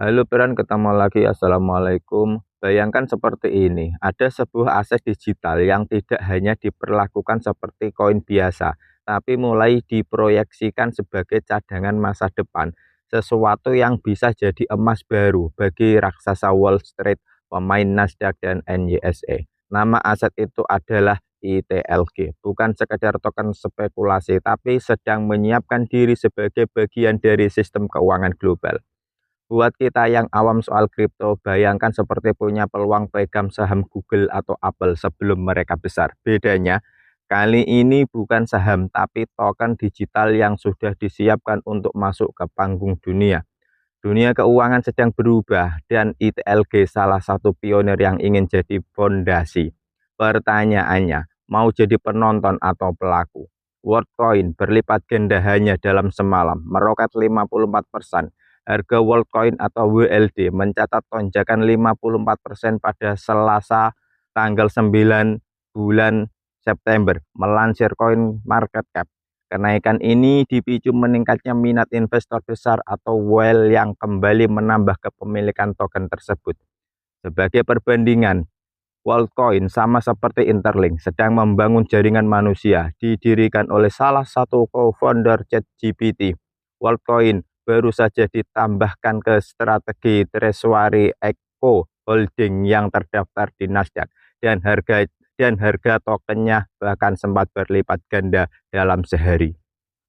Halo Piran, ketemu lagi. Assalamualaikum. Bayangkan seperti ini, ada sebuah aset digital yang tidak hanya diperlakukan seperti koin biasa, tapi mulai diproyeksikan sebagai cadangan masa depan, sesuatu yang bisa jadi emas baru bagi raksasa Wall Street, pemain Nasdaq dan NYSE. Nama aset itu adalah ITLG, bukan sekedar token spekulasi, tapi sedang menyiapkan diri sebagai bagian dari sistem keuangan global. Buat kita yang awam soal kripto, bayangkan seperti punya peluang pegang saham Google atau Apple sebelum mereka besar. Bedanya, kali ini bukan saham, tapi token digital yang sudah disiapkan untuk masuk ke panggung dunia. Dunia keuangan sedang berubah, dan ITLG salah satu pionir yang ingin jadi fondasi. Pertanyaannya, mau jadi penonton atau pelaku? WorldCoin berlipat ganda hanya dalam semalam, meroket 54%. Harga WorldCoin atau WLD mencatat lonjakan 54% pada Selasa tanggal 9 bulan September, melansir Coin Market Cap. Kenaikan ini dipicu meningkatnya minat investor besar atau whale yang kembali menambah kepemilikan token tersebut. Sebagai perbandingan, WorldCoin sama seperti Interlink sedang membangun jaringan manusia didirikan oleh salah satu co-founder ChatGPT. WorldCoin baru saja ditambahkan ke strategi Treasury Echo Holding yang terdaftar di Nasdaq dan harga tokennya bahkan sempat berlipat ganda dalam sehari.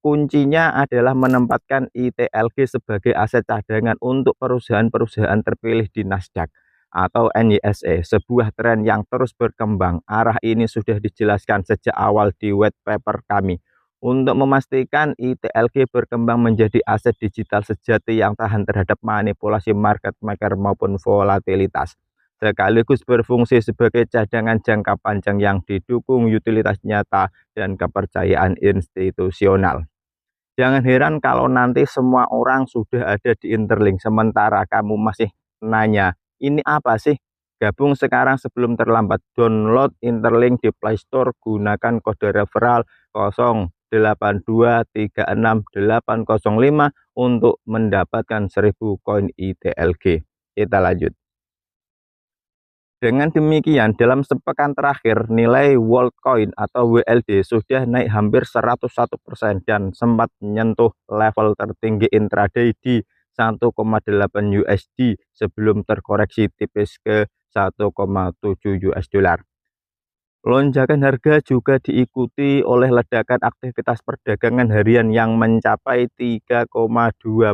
Kuncinya adalah menempatkan ITLG sebagai aset cadangan untuk perusahaan-perusahaan terpilih di Nasdaq atau NYSE, sebuah tren yang terus berkembang. Arah ini sudah dijelaskan sejak awal di white paper kami. Untuk memastikan ITLG berkembang menjadi aset digital sejati yang tahan terhadap manipulasi market maker maupun volatilitas, sekaligus berfungsi sebagai cadangan jangka panjang yang didukung utilitas nyata dan kepercayaan institusional. Jangan heran kalau nanti semua orang sudah ada di Interlink, sementara kamu masih nanya, ini apa sih? Gabung sekarang sebelum terlambat. Download Interlink di Play Store, gunakan kode referral 0823668005 untuk mendapatkan 1000 koin ITLG. Kita lanjut. Dengan demikian, dalam sepekan terakhir, nilai WorldCoin atau WLD sudah naik hampir 101% dan sempat menyentuh level tertinggi intraday di 1,8 USD sebelum terkoreksi tipis ke 1,7 US dollar. Lonjakan harga juga diikuti oleh ledakan aktivitas perdagangan harian yang mencapai 3,2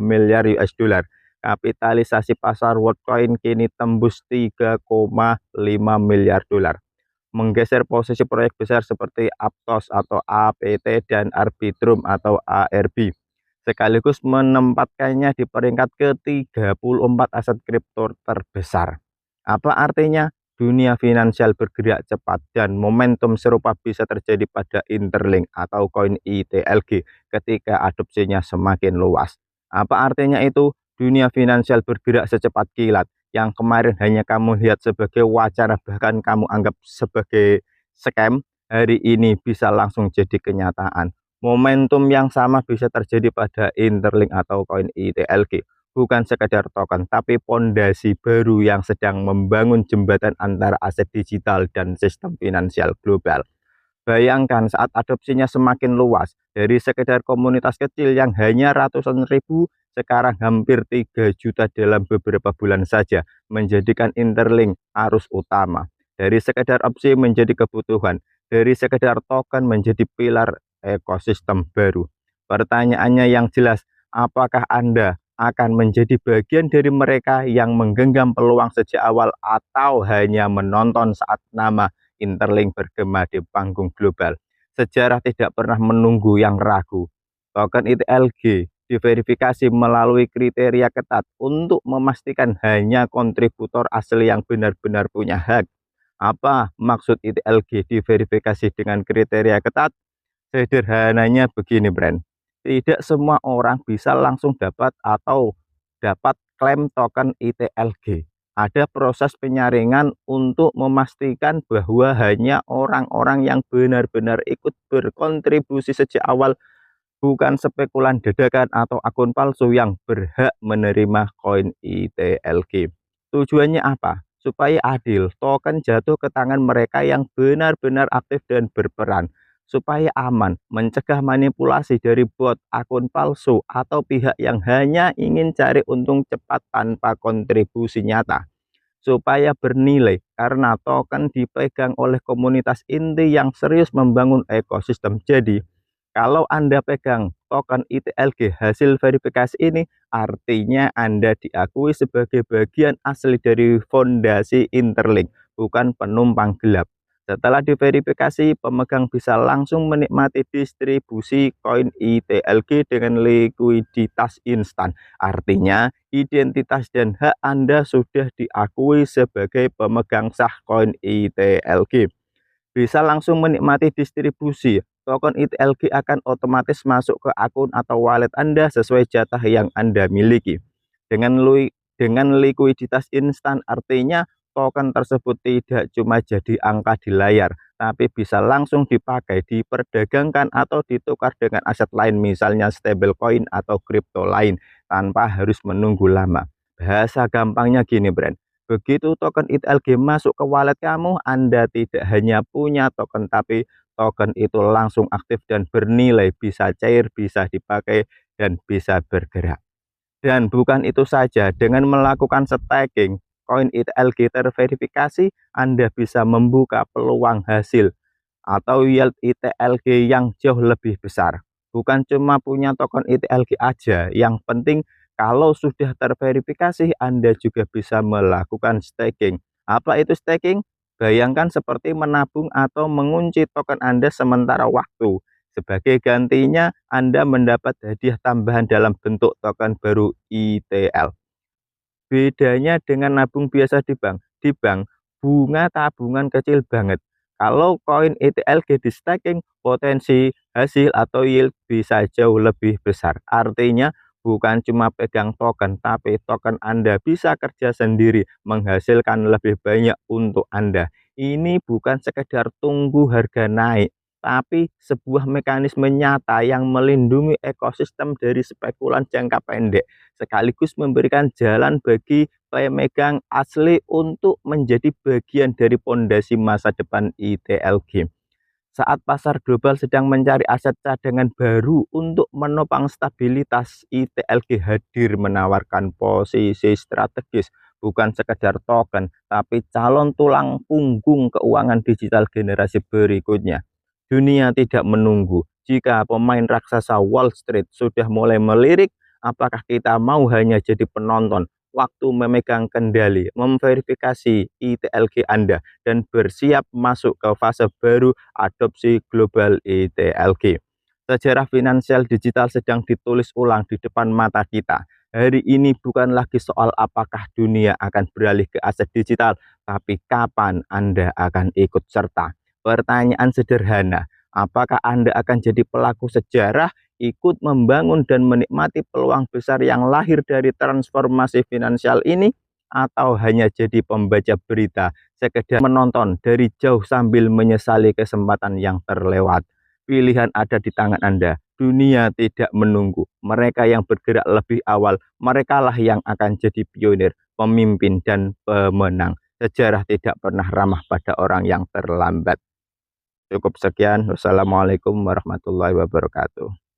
miliar US dollar. Kapitalisasi pasar WorldCoin kini tembus 3,5 miliar dolar, menggeser posisi proyek besar seperti Aptos atau APT dan Arbitrum atau ARB, sekaligus menempatkannya di peringkat ke-34 aset kripto terbesar. Apa artinya? Dunia finansial bergerak cepat dan momentum serupa bisa terjadi pada Interlink atau koin ITLG ketika adopsinya semakin luas. Apa artinya itu? Dunia finansial bergerak secepat kilat. Yang kemarin hanya kamu lihat sebagai wacana, bahkan kamu anggap sebagai scam, hari ini bisa langsung jadi kenyataan. Momentum yang sama bisa terjadi pada Interlink atau koin ITLG. Bukan sekedar token, tapi pondasi baru yang sedang membangun jembatan antara aset digital dan sistem finansial global. Bayangkan saat adopsinya semakin luas, dari sekedar komunitas kecil yang hanya ratusan ribu, sekarang hampir 3 juta dalam beberapa bulan saja, menjadikan Interlink arus utama. Dari sekedar opsi menjadi kebutuhan, dari sekedar token menjadi pilar ekosistem baru. Pertanyaannya yang jelas, apakah Anda akan menjadi bagian dari mereka yang menggenggam peluang sejak awal atau hanya menonton saat nama Interlink bergema di panggung global? Sejarah tidak pernah menunggu yang ragu. Token ITLG diverifikasi melalui kriteria ketat untuk memastikan hanya kontributor asli yang benar-benar punya hak. Apa maksud ITLG diverifikasi dengan kriteria ketat? Sederhananya begini, Brand. Tidak semua orang bisa langsung dapat klaim token ITLG. Ada proses penyaringan untuk memastikan bahwa hanya orang-orang yang benar-benar ikut berkontribusi sejak awal bukan spekulan dadakan atau akun palsu yang berhak menerima koin ITLG. Tujuannya apa? Supaya adil, token jatuh ke tangan mereka yang benar-benar aktif dan berperan. Supaya aman, mencegah manipulasi dari bot, akun palsu, atau pihak yang hanya ingin cari untung cepat tanpa kontribusi nyata. Supaya bernilai karena token dipegang oleh komunitas inti yang serius membangun ekosistem. Jadi kalau Anda pegang token ITLG hasil verifikasi ini, artinya Anda diakui sebagai bagian asli dari fondasi Interlink, bukan penumpang gelap. Setelah diverifikasi, pemegang bisa langsung menikmati distribusi koin ITLG dengan likuiditas instan. Artinya, identitas dan hak Anda sudah diakui sebagai pemegang sah koin ITLG. Bisa langsung menikmati distribusi. Token ITLG akan otomatis masuk ke akun atau wallet Anda sesuai jatah yang Anda miliki. Dengan likuiditas instan, artinya token tersebut tidak cuma jadi angka di layar, tapi bisa langsung dipakai, diperdagangkan atau ditukar dengan aset lain, misalnya stablecoin atau kripto lain, tanpa harus menunggu lama. Bahasa gampangnya gini, Brand. Begitu token ITLG masuk ke wallet kamu, Anda tidak hanya punya token, tapi token itu langsung aktif dan bernilai, bisa cair, bisa dipakai, dan bisa bergerak. Dan bukan itu saja, dengan melakukan staking koin ITLG terverifikasi, Anda bisa membuka peluang hasil atau yield ITLG yang jauh lebih besar. Bukan cuma punya token ITLG aja, yang penting kalau sudah terverifikasi Anda juga bisa melakukan staking. Apa itu staking? Bayangkan seperti menabung atau mengunci token Anda sementara waktu. Sebagai gantinya Anda mendapat hadiah tambahan dalam bentuk token baru ITL. Bedanya dengan nabung biasa di bank bunga tabungan kecil banget. Kalau koin ITLG di staking, potensi hasil atau yield bisa jauh lebih besar. Artinya bukan cuma pegang token, tapi token Anda bisa kerja sendiri, menghasilkan lebih banyak untuk Anda. Ini bukan sekedar tunggu harga naik, tapi sebuah mekanisme nyata yang melindungi ekosistem dari spekulan jangka pendek, sekaligus memberikan jalan bagi pemegang asli untuk menjadi bagian dari fondasi masa depan ITLG. Saat pasar global sedang mencari aset cadangan baru untuk menopang stabilitas, ITLG hadir menawarkan posisi strategis, bukan sekedar token, tapi calon tulang punggung keuangan digital generasi berikutnya. Dunia tidak menunggu. Jika pemain raksasa Wall Street sudah mulai melirik, apakah kita mau hanya jadi penonton waktu memegang kendali, memverifikasi ITLG Anda, dan bersiap masuk ke fase baru adopsi global ITLG. Sejarah finansial digital sedang ditulis ulang di depan mata kita. Hari ini bukan lagi soal apakah dunia akan beralih ke aset digital, tapi kapan Anda akan ikut serta. Pertanyaan sederhana, apakah Anda akan jadi pelaku sejarah, ikut membangun dan menikmati peluang besar yang lahir dari transformasi finansial ini, atau hanya jadi pembaca berita, sekedar menonton dari jauh sambil menyesali kesempatan yang terlewat? Pilihan ada di tangan Anda. Dunia tidak menunggu. Mereka yang bergerak lebih awal, merekalah yang akan jadi pionir, pemimpin, dan pemenang. Sejarah tidak pernah ramah pada orang yang terlambat. Cukup sekian. Wassalamualaikum warahmatullahi wabarakatuh.